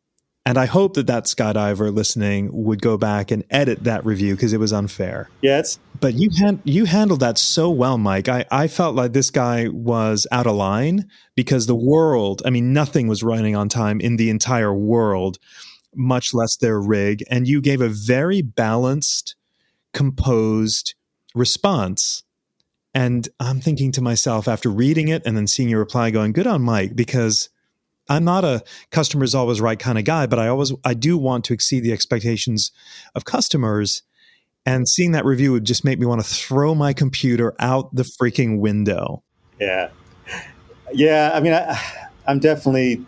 And I hope that skydiver listening would go back and edit that review because it was unfair. Yes. But you handled that so well, Mike. I felt like this guy was out of line because the world, nothing was running on time in the entire world, much less their rig. And you gave a very balanced, composed response. And I'm thinking to myself after reading it and then seeing your reply going, good on Mike, because I'm not a customer's always right kind of guy, but I do want to exceed the expectations of customers. And seeing that review would just make me want to throw my computer out the freaking window. Yeah. I'm definitely,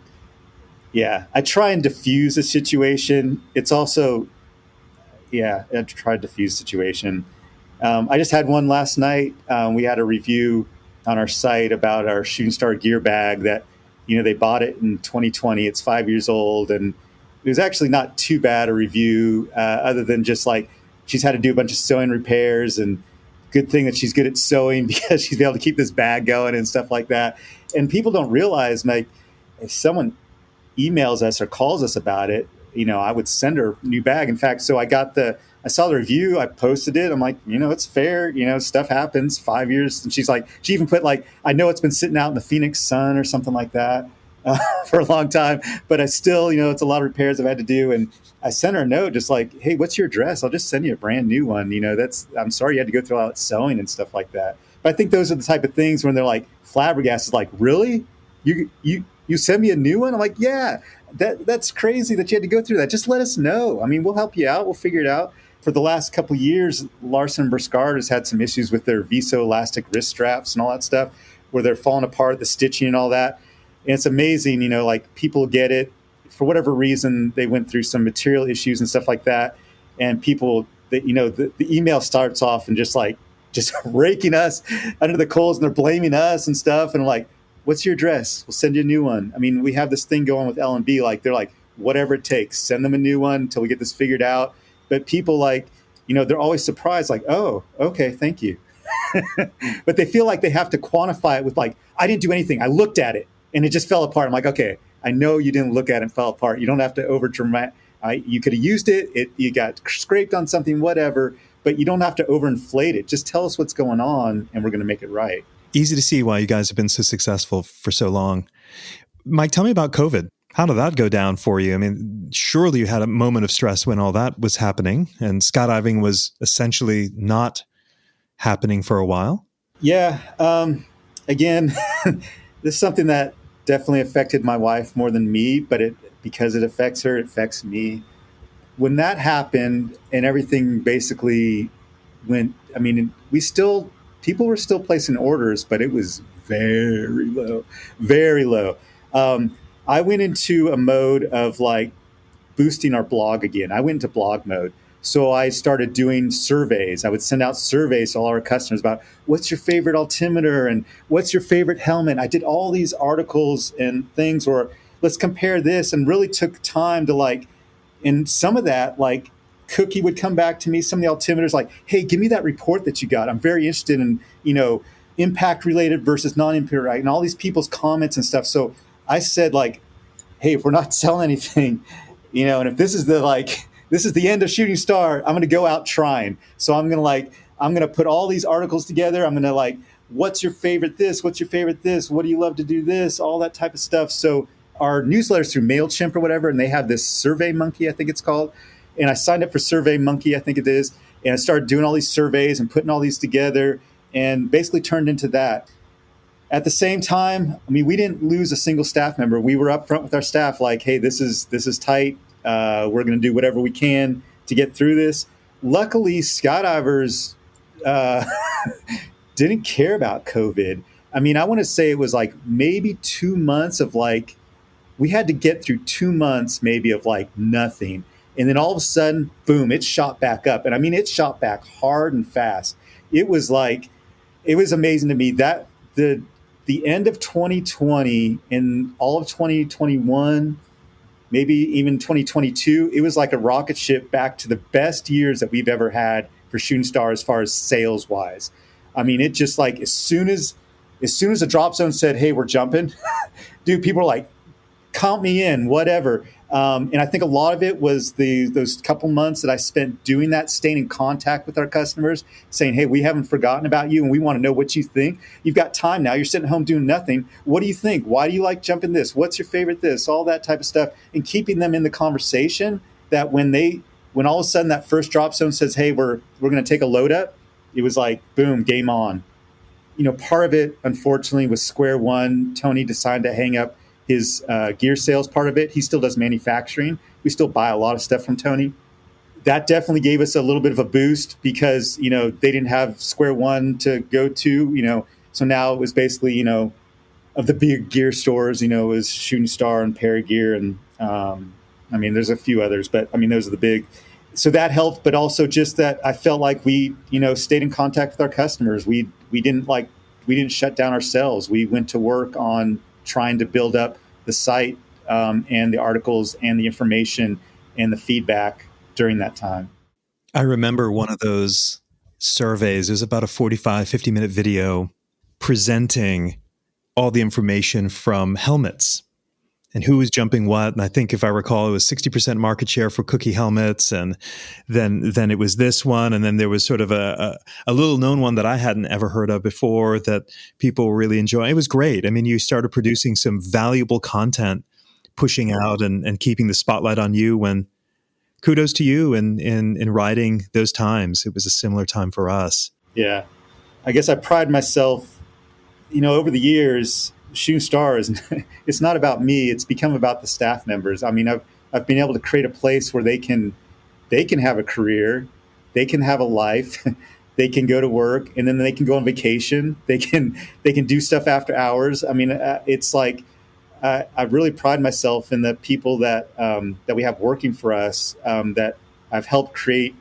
I try and diffuse a situation. It's also, I try to diffuse situation. I just had one last night. We had a review on our site about our Chutingstar gear bag that, they bought it in 2020. It's 5 years old. And it was actually not too bad a review, other than just like, she's had to do a bunch of sewing repairs, and good thing that she's good at sewing because she's able to keep this bag going and stuff like that. And people don't realize, like, if someone emails us or calls us about it, I would send her a new bag. In fact, so I saw the review, I posted it. I'm like, it's fair. Stuff happens. 5 years. And she's like, she even put like, I know it's been sitting out in the Phoenix sun or something like that for a long time, but I still, it's a lot of repairs I've had to do. And I sent her a note just like, hey, what's your address? I'll just send you a brand new one. I'm sorry you had to go through all that sewing and stuff like that. But I think those are the type of things when they're like flabbergasted, like, really? You send me a new one? I'm like, yeah, that's crazy that you had to go through that. Just let us know. We'll help you out. We'll figure it out. For the last couple of years, Larson Briscard has had some issues with their Viso elastic wrist straps and all that stuff, where they're falling apart, the stitching and all that. And it's amazing, like people get it for whatever reason. They went through some material issues and stuff like that. And people that, the email starts off and just raking us under the coals, and they're blaming us and stuff. And like, what's your address? We'll send you a new one. I mean, we have this thing going with L&B, like they're like, whatever it takes, send them a new one until we get this figured out. But people like, they're always surprised, like, oh, okay, thank you. But they feel like they have to quantify it with like, I didn't do anything. I looked at it and it just fell apart. I'm like, okay, I know you didn't look at it and fell apart. You don't have to over dramatic. You could have used it. You got scraped on something, whatever, but you don't have to overinflate it. Just tell us what's going on and we're going to make it right. Easy to see why you guys have been so successful for so long. Mike, tell me about COVID. How did that go down for you? I mean, surely you had a moment of stress when all that was happening and skydiving was essentially not happening for a while. Yeah. Again, this is something that definitely affected my wife more than me, but because it affects her, it affects me. When that happened and everything basically went, I mean, people were still placing orders, but it was very low, very low. I went into a mode of like boosting our blog again. I went into blog mode. So I started doing surveys. I would send out surveys to all our customers about what's your favorite altimeter and what's your favorite helmet. I did all these articles and things, or let's compare this, and really took time to like, and some of that, like Cookie would come back to me, some of the altimeters like, hey, give me that report that you got. I'm very interested in, impact related versus non-impact, right? And all these people's comments and stuff. So I said like, hey, if we're not selling anything, and if this is the end of Chutingstar, I'm going to go out trying. So I'm going to put all these articles together. I'm going to like, what's your favorite this? What's your favorite this? What do you love to do this? All that type of stuff. So our newsletters through MailChimp or whatever, and they have this Survey Monkey, I think it's called. And I signed up for Survey Monkey, I think it is. And I started doing all these surveys and putting all these together and basically turned into that. At the same time, I mean, we didn't lose a single staff member. We were upfront with our staff, like, hey, this is tight. We're going to do whatever we can to get through this. Luckily, skydivers didn't care about COVID. I mean, I want to say it was like maybe 2 months of like, we had to get through 2 months maybe of like nothing. And then all of a sudden, boom, it shot back up. And I mean, it shot back hard and fast. It was amazing to me that the end of 2020 and all of 2021, maybe even 2022, it was like a rocket ship back to the best years that we've ever had for Chutingstar as far as sales wise. I mean, it just like as soon as the drop zone said, hey, we're jumping, dude, people are like, count me in, whatever. And I think a lot of it was those couple months that I spent doing that, staying in contact with our customers, saying, hey, we haven't forgotten about you and we want to know what you think. You've got time now. You're sitting at home doing nothing. What do you think? Why do you like jumping this? What's your favorite this? All that type of stuff. And keeping them in the conversation that when all of a sudden that first drop zone says, hey, we're going to take a load up, it was like, boom, game on. Part of it, unfortunately, was square one. Tony decided to hang up his gear sales part of it. He still does manufacturing. We still buy a lot of stuff from Tony. That definitely gave us a little bit of a boost because, they didn't have square one to go to, so now it was basically, of the big gear stores, it was Chutingstar and Paragear. And I mean, there's a few others, but I mean, those are the big. So that helped, but also just that I felt like we, stayed in contact with our customers. We didn't shut down ourselves. We went to work on trying to build up the site and the articles and the information and the feedback during that time. I remember one of those surveys. It was about a 45, 50-minute video presenting all the information from helmets and who was jumping what. And I think if I recall, it was 60% market share for Cookie helmets. And then it was this one. And then there was sort of a little known one that I hadn't ever heard of before that people were really enjoying. It was great. I mean, you started producing some valuable content, pushing out and keeping the spotlight on you when kudos to you in riding those times. It was a similar time for us. Yeah. I guess I pride myself, over the years, Chutingstar it's not about me. It's become about the staff members. I mean, I've been able to create a place where they can have a career, they can have a life, they can go to work, and then they can go on vacation. They can do stuff after hours. I mean, it's like I really pride myself in the people that we have working for us, that I've helped create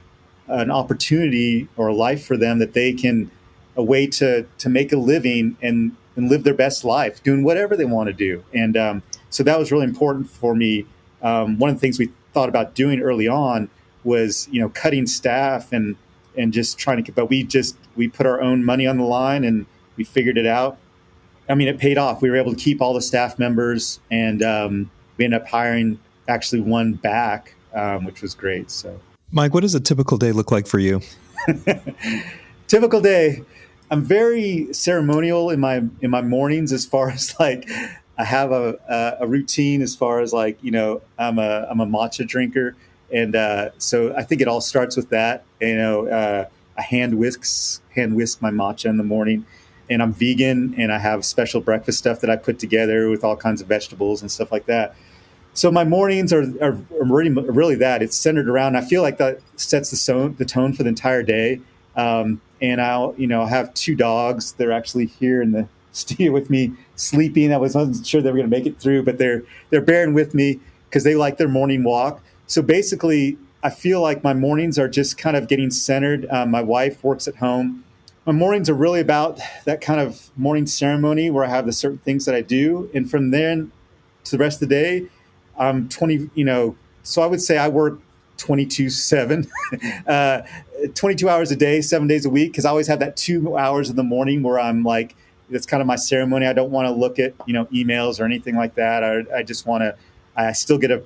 an opportunity or a life for them that they can a way to make a living and and live their best life, doing whatever they want to do. And so that was really important for me. One of the things we thought about doing early on was, cutting staff and just trying to, but we put our own money on the line and we figured it out. I mean, it paid off. We were able to keep all the staff members, and we ended up hiring actually one back, which was great. So, Mike, what does a typical day look like for you? Typical day. I'm very ceremonial in my mornings, as far as like I have a routine as far as like, I'm a matcha drinker, and so I think it all starts with that. I hand whisk my matcha in the morning. And I'm vegan, and I have special breakfast stuff that I put together with all kinds of vegetables and stuff like that. So my mornings are really that. It's centered around, I feel like that sets the tone for the entire day. And I'll have two dogs. They're actually here in the studio with me sleeping. I wasn't sure they were going to make it through, but they're bearing with me because they like their morning walk. So basically, I feel like my mornings are just kind of getting centered. My wife works at home. My mornings are really about that kind of morning ceremony where I have the certain things that I do. And from then to the rest of the day, I'm 20, so I would say I work 22/7, 22 hours a day, 7 days a week. Cause I always have that 2 hours in the morning where I'm like, that's kind of my ceremony. I don't want to look at, emails or anything like that. I just want to, I still get a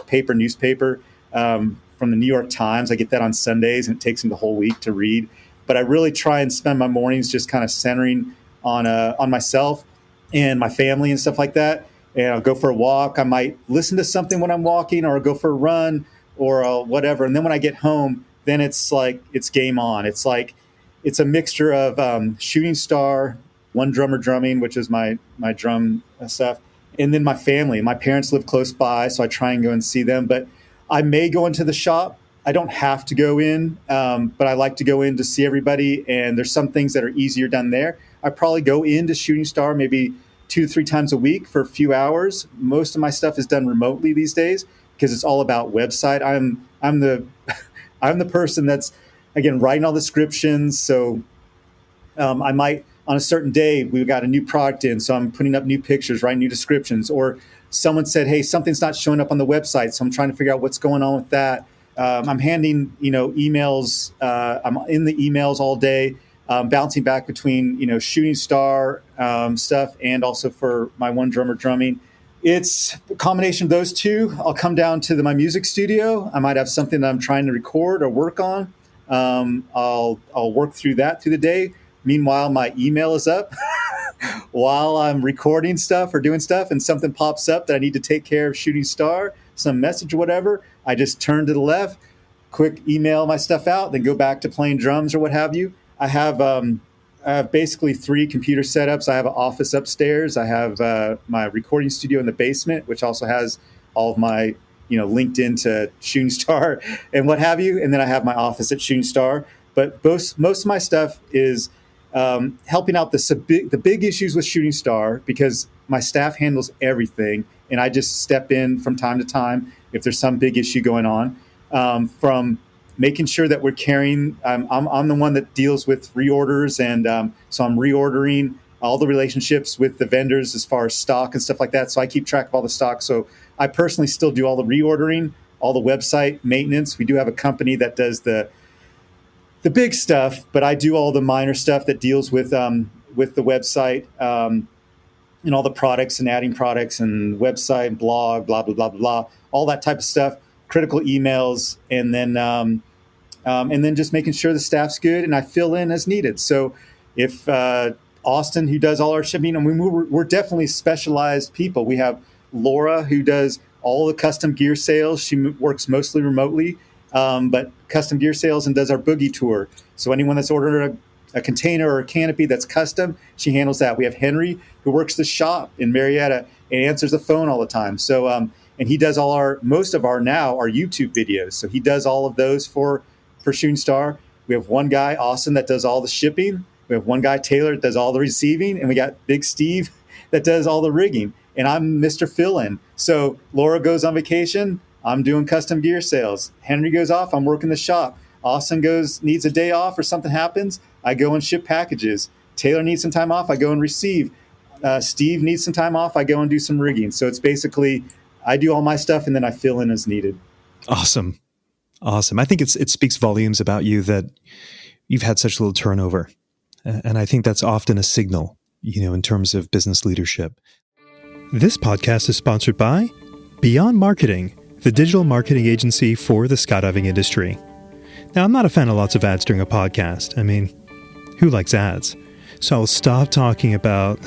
paper newspaper, from the New York Times. I get that on Sundays, and it takes me the whole week to read. But I really try and spend my mornings just kind of centering on myself and my family and stuff like that. And I'll go for a walk. I might listen to something when I'm walking, or I'll go for a run, or whatever. And then when I get home, then it's like it's game on. It's like it's a mixture of Chutingstar, one drummer drumming, which is my drum stuff, and then my family. My parents live close by, so I try and go and see them. But I may go into the shop. I don't have to go in, but I like to go in to see everybody. And there's some things that are easier done there. I probably go into Chutingstar maybe 2 to 3 times a week for a few hours. Most of my stuff is done remotely these days because it's all about website. I'm the I'm the person that's, again, writing all the descriptions. So I might, on a certain day, we've got a new product in, so I'm putting up new pictures, writing new descriptions. Or someone said, hey, something's not showing up on the website, so I'm trying to figure out what's going on with that. I'm handing, emails. I'm in the emails all day, bouncing back between, Chutingstar stuff and also for my one drummer drumming. It's a combination of those two. I'll come down to my music studio. I might have something that I'm trying to record or work on. I'll work through that through the day. Meanwhile, my email is up while I'm recording stuff or doing stuff, and something pops up that I need to take care of Chutingstar, some message or whatever. I just turn to the left, quick email my stuff out, then go back to playing drums or what have you. I have basically 3 computer setups. I have an office upstairs. I have my recording studio in the basement, which also has all of my, linked into Chutingstar and what have you. And then I have my office at Chutingstar. But most of my stuff is helping out the big issues with Chutingstar, because my staff handles everything, and I just step in from time to time if there's some big issue going on. From making sure that we're carrying, I'm the one that deals with reorders, and so I'm reordering all the relationships with the vendors as far as stock and stuff like that. So I keep track of all the stock. So I personally still do all the reordering, all the website maintenance. We do have a company that does the big stuff, but I do all the minor stuff that deals with the website, and all the products and adding products and website and blog, blah, blah, blah, blah, blah, all that type of stuff, critical emails, and then just making sure the staff's good, and I fill in as needed. So if Austin, who does all our shipping, and we're definitely specialized people. We have Laura, who does all the custom gear sales. She works mostly remotely, but custom gear sales, and does our boogie tour. So anyone that's ordered a container or a canopy that's custom, she handles that. We have Henry, who works the shop in Marietta and answers the phone all the time. So and he does most of our YouTube videos. So he does all of those for Chutingstar. We have one guy, Austin, that does all the shipping. We have one guy, Taylor, that does all the receiving, and we got Big Steve that does all the rigging. And I'm Mr. Fill-In. So Laura goes on vacation, I'm doing custom gear sales. Henry goes off, I'm working the shop. Austin needs a day off or something happens, I go and ship packages. Taylor needs some time off, I go and receive. Steve needs some time off, I go and do some rigging. So it's basically, I do all my stuff and then I fill in as needed. Awesome. Awesome. I think it speaks volumes about you that you've had such little turnover. And I think that's often a signal, in terms of business leadership. This podcast is sponsored by Beyond Marketing, the digital marketing agency for the skydiving industry. Now, I'm not a fan of lots of ads during a podcast. I mean, who likes ads? So I'll stop talking about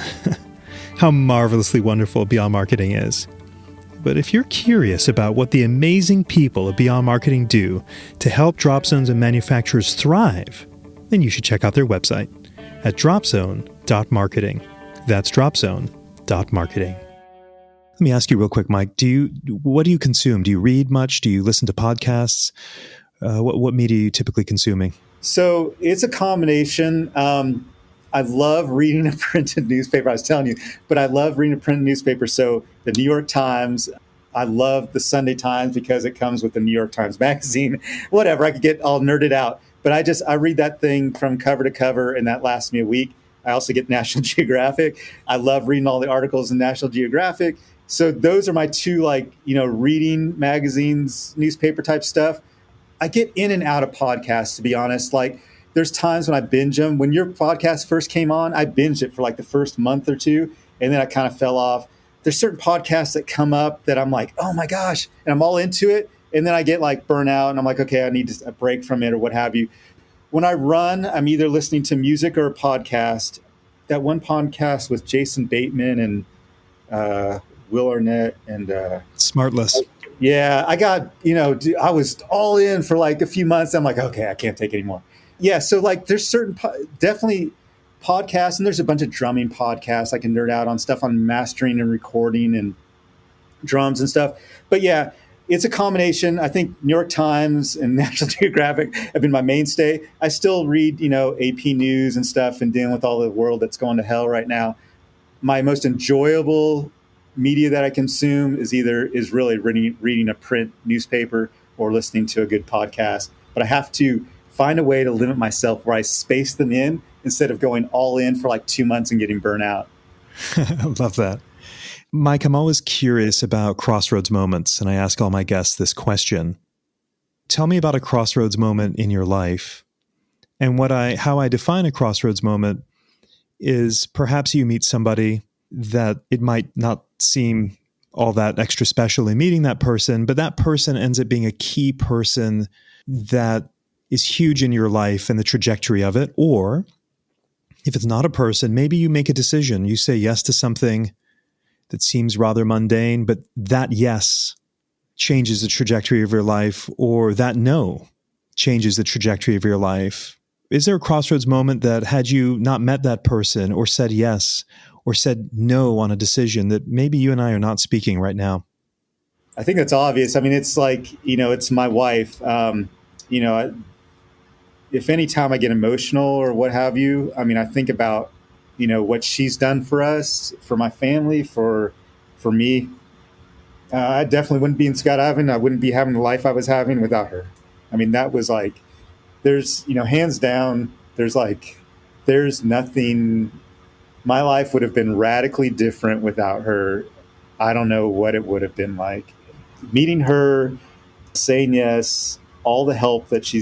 how marvelously wonderful Beyond Marketing is. But if you're curious about what the amazing people of Beyond Marketing do to help drop zones and manufacturers thrive, then you should check out their website at dropzone.marketing. That's dropzone.marketing. Let me ask you real quick, Mike. What do you consume? Do you read much? Do you listen to podcasts? What media are you typically consuming? So it's a combination. I love reading a printed newspaper, I was telling you, but I love reading a printed newspaper. So the New York Times, I love the Sunday Times because it comes with the New York Times magazine, whatever. I could get all nerded out, but I read that thing from cover to cover and that lasts me a week. I also get National Geographic. I love reading all the articles in National Geographic. So those are my two, reading magazines, newspaper type stuff. I get in and out of podcasts, to be honest. Like, there's times when I binge them. When your podcast first came on, I binged it for like the first month or two, and then I kind of fell off. There's certain podcasts that come up that I'm like, oh my gosh, and I'm all into it. And then I get like burnout, and I'm like, okay, I need a break from it or what have you. When I run, I'm either listening to music or a podcast. That one podcast with Jason Bateman and Will Arnett and Smartless. Yeah, I got, I was all in for like a few months. I'm like, okay, I can't take it anymore. Yeah, so like there's certain definitely podcasts, and there's a bunch of drumming podcasts. I can nerd out on stuff on mastering and recording and drums and stuff. But yeah, it's a combination. I think New York Times and National Geographic have been my mainstay. I still read, AP News and stuff and dealing with all the world that's going to hell right now. My most enjoyable media that I consume is really reading a print newspaper or listening to a good podcast. But I have to find a way to limit myself where I space them in instead of going all in for like 2 months and getting burnt out. I love that. Mike, I'm always curious about crossroads moments, and I ask all my guests this question. Tell me about a crossroads moment in your life. And how I define a crossroads moment is perhaps you meet somebody that it might not seem all that extra special in meeting that person, but that person ends up being a key person that is huge in your life and the trajectory of it. Or if it's not a person, maybe you make a decision. You say yes to something that seems rather mundane, but that yes changes the trajectory of your life, or that no changes the trajectory of your life. Is there a crossroads moment that had you not met that person or said yes or said no on a decision that maybe you and I are not speaking right now? I think that's obvious. I mean, it's like, it's my wife. If any time I get emotional or what have you, I mean, I think about, what she's done for us, for my family, for me. I definitely wouldn't be in skydiving. I wouldn't be having the life I was having without her. I mean, that was like, there's, hands down, there's nothing. My life would have been radically different without her. I don't know what it would have been like. Meeting her, saying yes, all the help that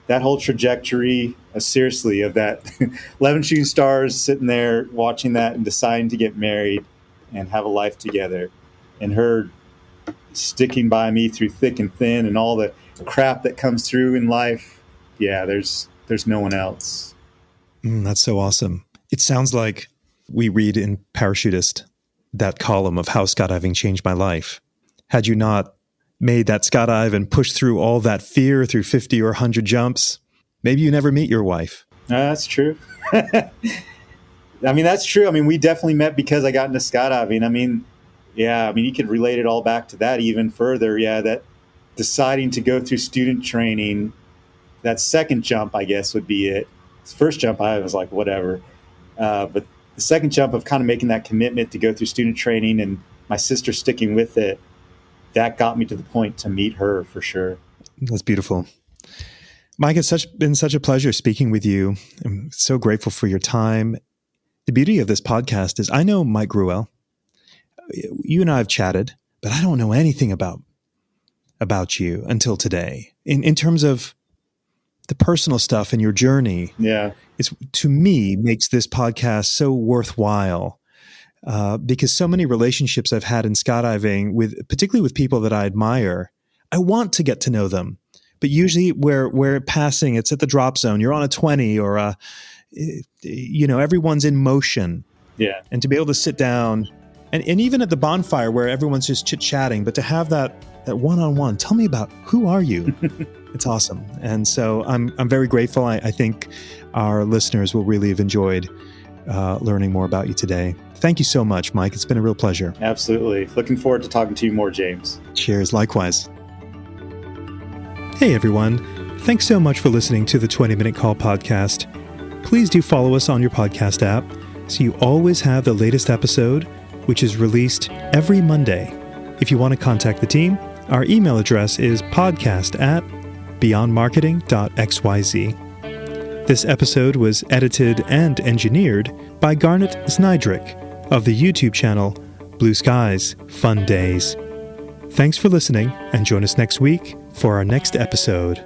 that whole trajectory, seriously, of that 11 shooting stars, sitting there watching that and deciding to get married and have a life together, and her sticking by me through thick and thin and all the crap that comes through in life. Yeah, there's no one else. That's so awesome. It sounds like we read in Parachutist, that column of how skydiving changed my life. Had you not made that skydive and pushed through all that fear through 50 or 100 jumps, maybe you never meet your wife. That's true. I mean, that's true. I mean, we definitely met because I got into skydiving. I mean, you could relate it all back to that even further. Yeah, that deciding to go through student training, that second jump, I guess, would be it. First jump, I was like, whatever. But the second jump of kind of making that commitment to go through student training and my sister sticking with it, that got me to the point to meet her for sure. That's beautiful. Mike, it's been such a pleasure speaking with you. I'm so grateful for your time. The beauty of this podcast is I know Mike Gruwell. You and I have chatted, but I don't know anything about you until today. In terms of the personal stuff and your journey, it's, to me, makes this podcast so worthwhile because so many relationships I've had in skydiving, particularly with people that I admire, I want to get to know them. But usually we're passing, it's at the drop zone. You're on a 20 or everyone's in motion. Yeah. And to be able to sit down and even at the bonfire where everyone's just chit-chatting, but to have that one-on-one, tell me about who are you? It's awesome. And so I'm very grateful. I think our listeners will really have enjoyed learning more about you today. Thank you so much, Mike. It's been a real pleasure. Absolutely. Looking forward to talking to you more, James. Cheers. Likewise. Hey, everyone. Thanks so much for listening to the 20-Minute Call podcast. Please do follow us on your podcast app so you always have the latest episode, which is released every Monday. If you want to contact the team, our email address is podcast@beyondmarketing.xyz. This episode was edited and engineered by Garnet Znydrick of the YouTube channel Blue Skies Fun Days. Thanks for listening, and join us next week for our next episode.